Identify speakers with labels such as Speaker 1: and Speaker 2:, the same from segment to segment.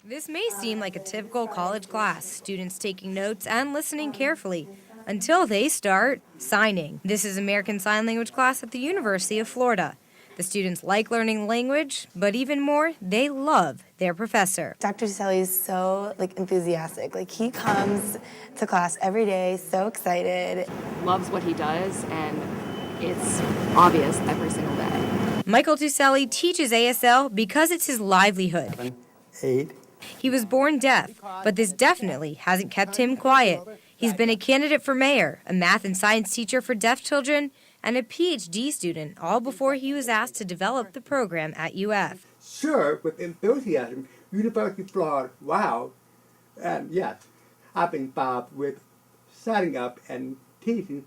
Speaker 1: This may seem like a typical college class, students taking notes and listening carefully, until they start signing. This is American Sign Language class at the University of Florida. The students like learning the language, but even more, they love their professor.
Speaker 2: Dr. Tuccelli is so enthusiastic. He comes to class every day, so excited.
Speaker 3: Loves what he does, and it's obvious every single day.
Speaker 1: Michael Tuccelli teaches ASL because it's his livelihood.
Speaker 4: 7, 8.
Speaker 1: He was born deaf, but this definitely hasn't kept him quiet. He's been a candidate for mayor, a math and science teacher for deaf children, and a PhD student, all before he was asked to develop the program at UF.
Speaker 4: Sure, with enthusiasm, University of Florida, wow. And yes, I've been involved with setting up and teaching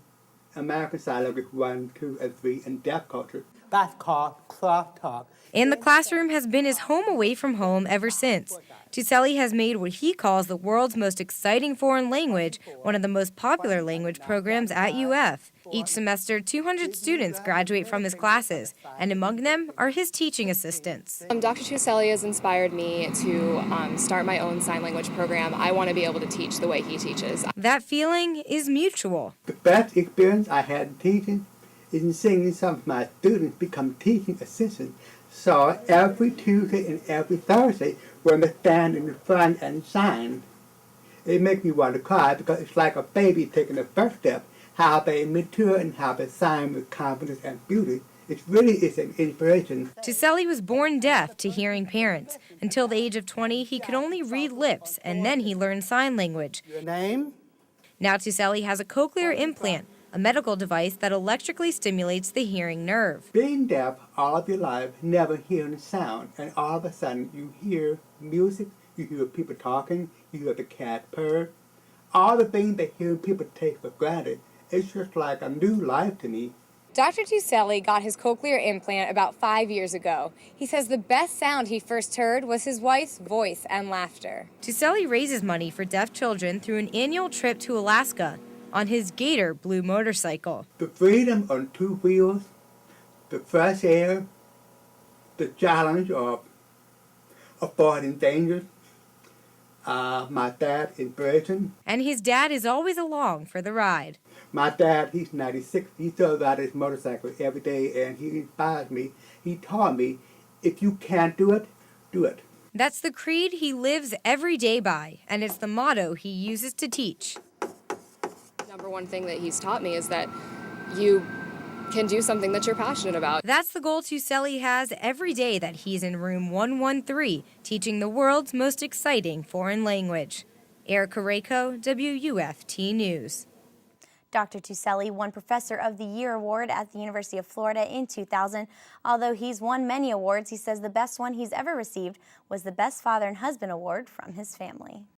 Speaker 4: American Sign Language 1, 2, and 3 in deaf culture. That's called crosstalk.
Speaker 1: And the classroom has been his home away from home ever since. Tuccelli has made what he calls the world's most exciting foreign language one of the most popular language programs at UF. Each semester, 200 students graduate from his classes, and among them are his teaching assistants.
Speaker 3: Dr. Tuccelli has inspired me to start my own sign language program. I want to be able to teach the way he teaches.
Speaker 1: That feeling is mutual.
Speaker 4: The best experience I had in teaching is in seeing some of my students become teaching assistants. So every Tuesday and every Thursday, when they stand in the front and sign, it makes me want to cry because it's like a baby taking the first step, how they mature and how they sign with confidence and beauty. It really is an inspiration.
Speaker 1: Tuccelli was born deaf to hearing parents. Until the age of 20, he could only read lips, and then he learned sign language.
Speaker 4: Your name?
Speaker 1: Now Tuccelli has a cochlear implant, a medical device that electrically stimulates the hearing nerve.
Speaker 4: Being deaf all of your life, never hearing sound, and all of a sudden you hear music, you hear people talking, you hear the cat purr. All the things that hearing people take for granted, it's just like a new life to me.
Speaker 1: Dr. Tuccelli got his cochlear implant about 5 years ago. He says the best sound he first heard was his wife's voice and laughter. Tuccelli raises money for deaf children through an annual trip to Alaska on his Gator blue motorcycle.
Speaker 4: The freedom on two wheels, the fresh air, the challenge of avoiding danger, my dad in prison.
Speaker 1: And his dad is always along for the ride.
Speaker 4: My dad, he's 96, he still rides his motorcycle every day and he inspires me. He taught me, if you can't do it, do it.
Speaker 1: That's the creed he lives every day by, and it's the motto he uses to teach.
Speaker 3: Number one thing that he's taught me is that you can do something that you're passionate about.
Speaker 1: That's the goal Tuccelli has every day that he's in room 113, teaching the world's most exciting foreign language. Erica Rayco, WUFT News.
Speaker 5: Dr. Tuccelli won Professor of the Year award at the University of Florida in 2000. Although he's won many awards, he says the best one he's ever received was the Best Father and Husband award from his family.